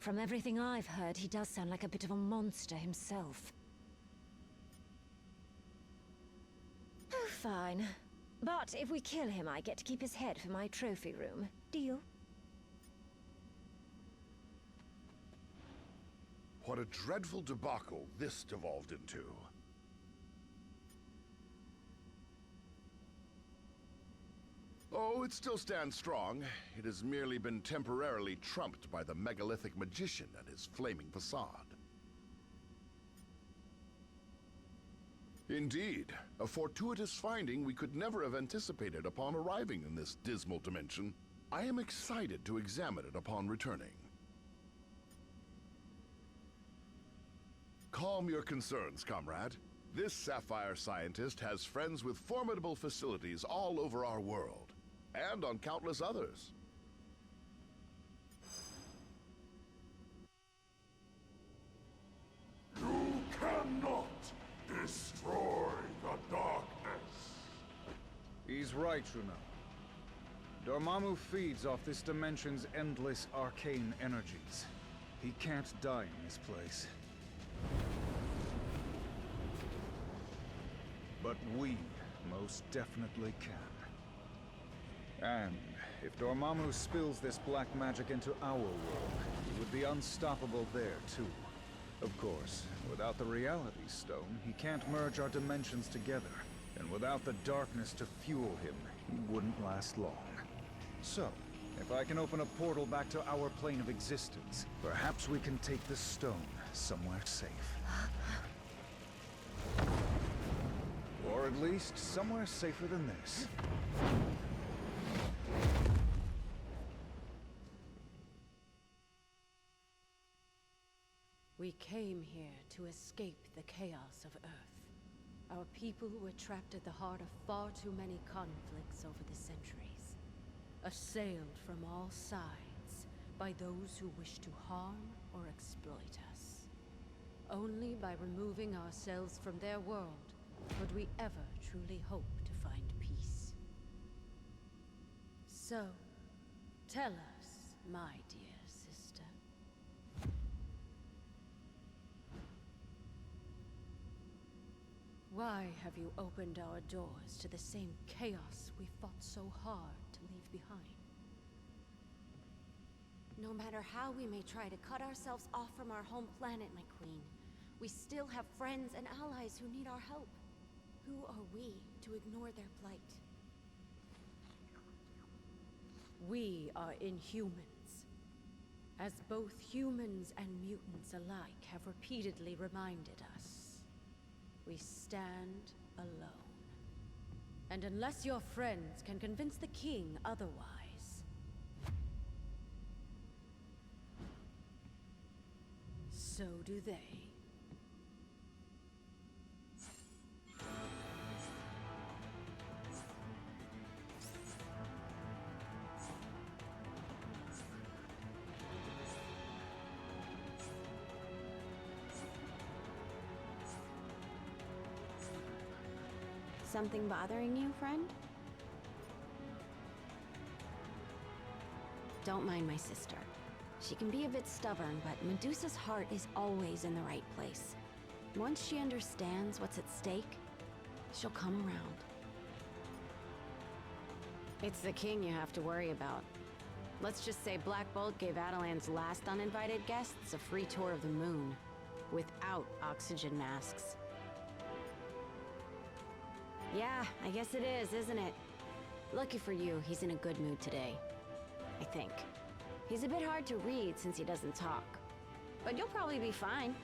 From everything I've heard, he does sound like a bit of a monster himself. Oh, fine. But if we kill him, I get to keep his head for my trophy room. Deal? What a dreadful debacle this devolved into. Oh, it still stands strong. It has merely been temporarily trumped by the megalithic magician and his flaming facade. Indeed, a fortuitous finding we could never have anticipated upon arriving in this dismal dimension. I am excited to examine it upon returning. Calm your concerns, comrade. This sapphire scientist has friends with formidable facilities all over our world, and on countless others. You cannot destroy the darkness. He's right, Juno. Dormammu feeds off this dimension's endless arcane energies. He can't die in this place. But we most definitely can. And if Dormammu spills this black magic into our world, he would be unstoppable there too. Of course, without the Reality Stone, he can't merge our dimensions together. And without the darkness to fuel him, he wouldn't last long. So, if I can open a portal back to our plane of existence, perhaps we can take the stone somewhere safe. Or at least somewhere safer than this. We came here to escape the chaos of Earth. Our people were trapped at the heart of far too many conflicts over the centuries. Assailed from all sides by those who wish to harm or exploit us. Only by removing ourselves from their world would we ever truly hope to find peace. So, tell us, my dear sister. Why have you opened our doors to the same chaos we fought so hard to leave behind? No matter how we may try to cut ourselves off from our home planet, my queen, we still have friends and allies who need our help. Who are we to ignore their plight? We are Inhumans. As both humans and mutants alike have repeatedly reminded us, we stand alone. And unless your friends can convince the king otherwise, so do they. Something bothering you, friend? Don't mind my sister. She can be a bit stubborn, but Medusa's heart is always in the right place. Once she understands what's at stake, she'll come around. It's the king you have to worry about. Let's just say Black Bolt gave Atalan's last uninvited guests a free tour of the moon, without oxygen masks. Yeah, I guess it is, isn't it? Lucky for you, he's in a good mood today. I think. He's a bit hard to read since he doesn't talk. But you'll probably be fine.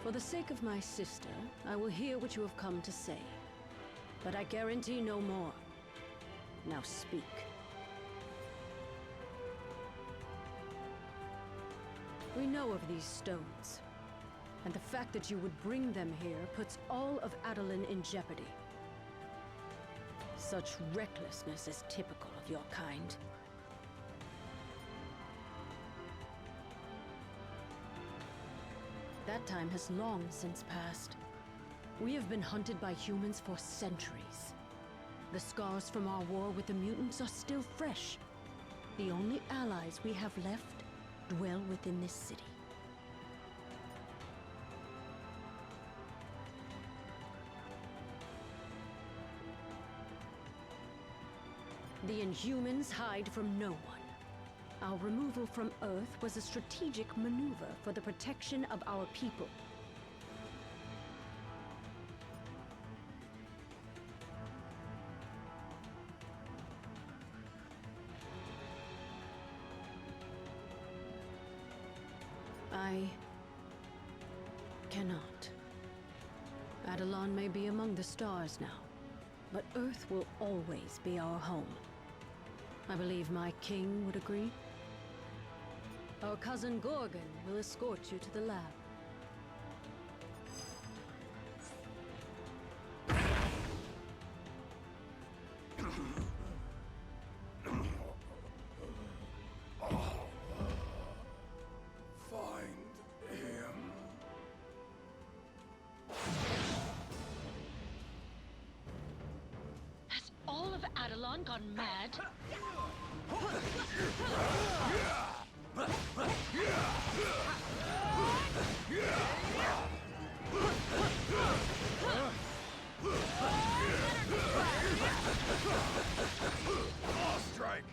For the sake of my sister, I will hear what you have come to say. But I guarantee no more. Now speak. We know of these stones, and the fact that you would bring them here puts all of Atalan in jeopardy. Such recklessness is typical of your kind. That time has long since passed. We have been hunted by humans for centuries. The scars from our war with the mutants are still fresh. The only allies we have left dwell within this city. The Inhumans hide from no one. Our removal from Earth was a strategic maneuver for the protection of our people. I cannot. Adelon may be among the stars now, but Earth will always be our home. I believe my king would agree. Our cousin Gorgon will escort you to the lab. Find him. Has all of Adelon gone mad? Strike.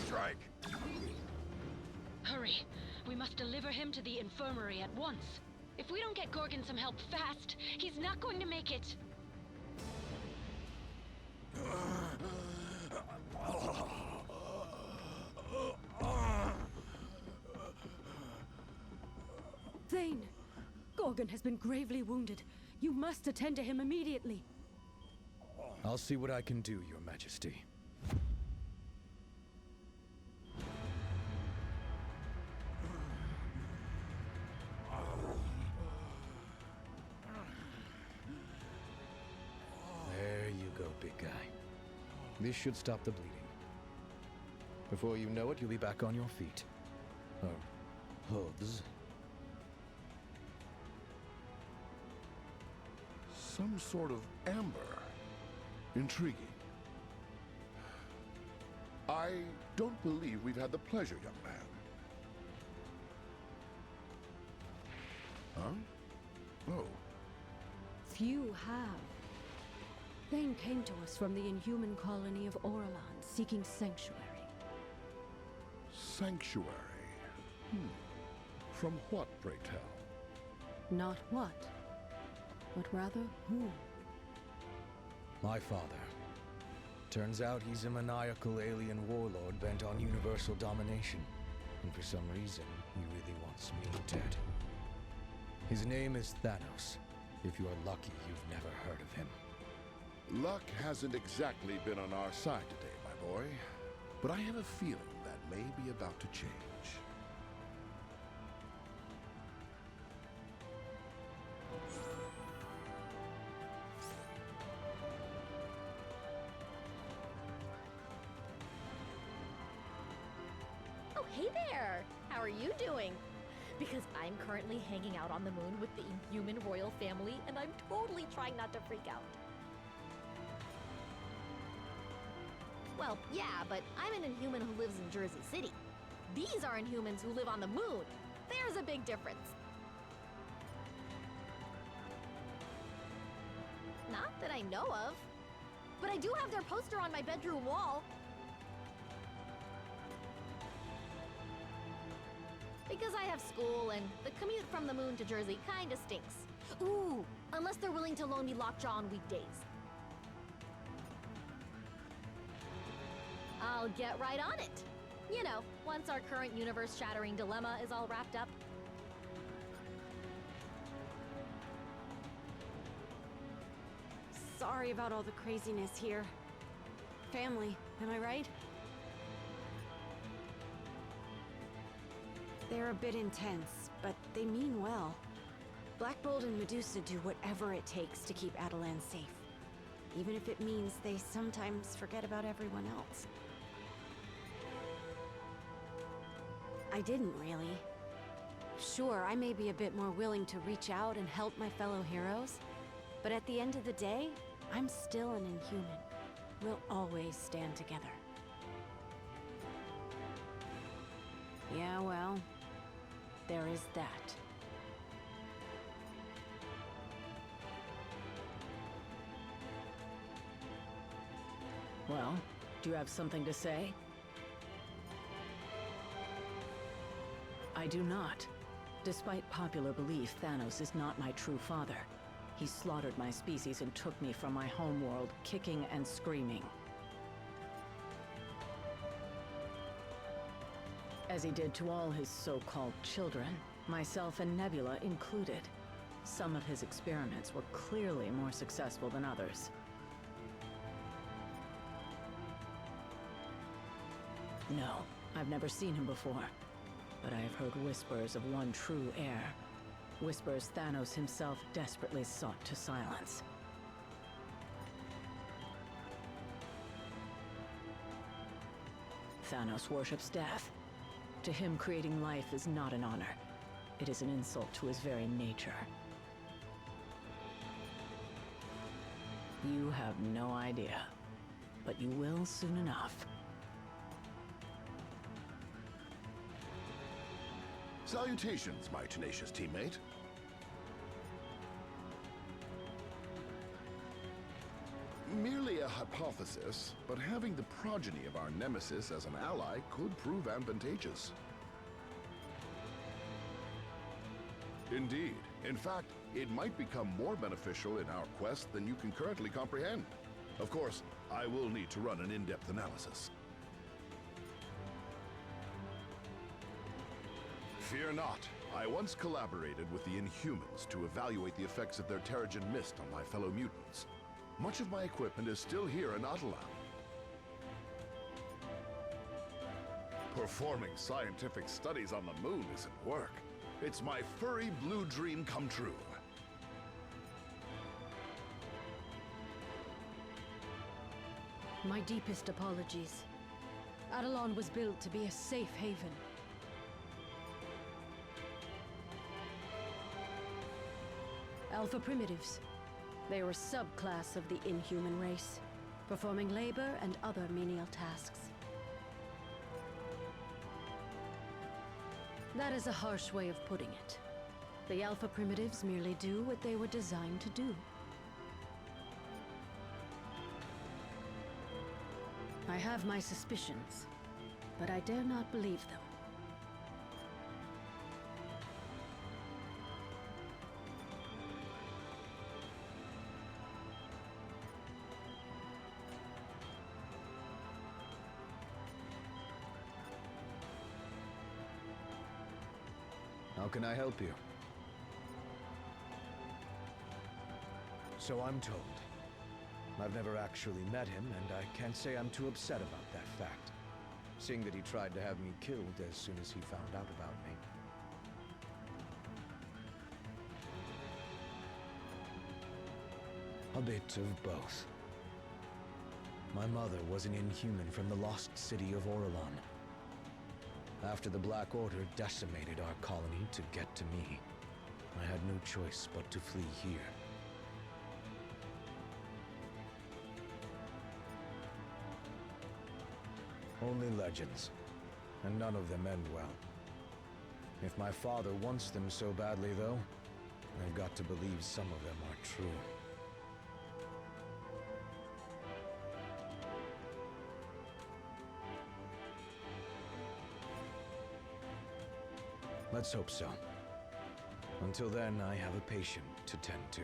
Strike. Hurry. We must deliver him to the infirmary at once. If we don't get Gorgon some help fast, he's not going to make it. Thane! Gorgon has been gravely wounded. You must attend to him immediately. I'll see what I can do, Your Majesty. There you go, big guy. This should stop the bleeding. Before you know it, you'll be back on your feet. Or hooves. Some sort of amber. Intriguing. I don't believe we've had the pleasure, young man. Huh? Oh. Few have. Thane came to us from the Inhuman colony of Orlan, seeking sanctuary. Sanctuary. From what, pray tell? Not what, but rather whom. My father. Turns out he's a maniacal alien warlord bent on universal domination. And for some reason, he really wants me dead. His name is Thanos. If you're lucky, you've never heard of him. Luck hasn't exactly been on our side today, my boy. But I have a feeling that may be about to change. Oh, hey there! How are you doing? Because I'm currently hanging out on the moon with the Inhuman royal family, and I'm totally trying not to freak out. Well, yeah, but I'm an Inhuman who lives in Jersey City. These are Inhumans who live on the moon. There's a big difference. Not that I know of. But I do have their poster on my bedroom wall. Because I have school, and the commute from the moon to Jersey kinda stinks. Ooh, unless they're willing to loan me Lockjaw on weekdays. I'll get right on it. You know, once our current universe-shattering dilemma is all wrapped up. Sorry about all the craziness here. Family, am I right? They're a bit intense, but they mean well. Black Bolt and Medusa do whatever it takes to keep Adelan safe. Even if it means they sometimes forget about everyone else. I didn't really. Sure, I may be a bit more willing to reach out and help my fellow heroes, but at the end of the day, I'm still an Inhuman. We'll always stand together. Yeah, well, there is that. Well, do you have something to say? I do not. Despite popular belief, Thanos is not my true father. He slaughtered my species and took me from my homeworld, kicking and screaming. As he did to all his so-called children, myself and Nebula included. Some of his experiments were clearly more successful than others. No, I've never seen him before, but I have heard whispers of one true heir. Whispers Thanos himself desperately sought to silence. Thanos worships death. To him, creating life is not an honor. It is an insult to his very nature. You have no idea, but you will soon enough. Salutations, my tenacious teammate. Merely a hypothesis, but having the progeny of our nemesis as an ally could prove advantageous. Indeed. In fact, it might become more beneficial in our quest than you can currently comprehend. Of course, I will need to run an in-depth analysis. Fear not. I once collaborated with the Inhumans to evaluate the effects of their Terrigen Mist on my fellow mutants. Much of my equipment is still here in Atalan. Performing scientific studies on the moon isn't work. It's my furry blue dream come true. My deepest apologies. Adelan was built to be a safe haven. Alpha Primitives. They were a subclass of the Inhuman race, performing labor and other menial tasks. That is a harsh way of putting it. The Alpha Primitives merely do what they were designed to do. I have my suspicions, but I dare not believe them. How can I help you? So I'm told. I've never actually met him, and I can't say I'm too upset about that fact, seeing that he tried to have me killed as soon as he found out about me. A bit of both. My mother was an Inhuman from the lost city of Orelon. After the Black Order decimated our colony to get to me, I had no choice but to flee here. Only legends, and none of them end well. If my father wants them so badly, though, I've got to believe some of them are true. Let's hope so. Until then, I have a patient to tend to.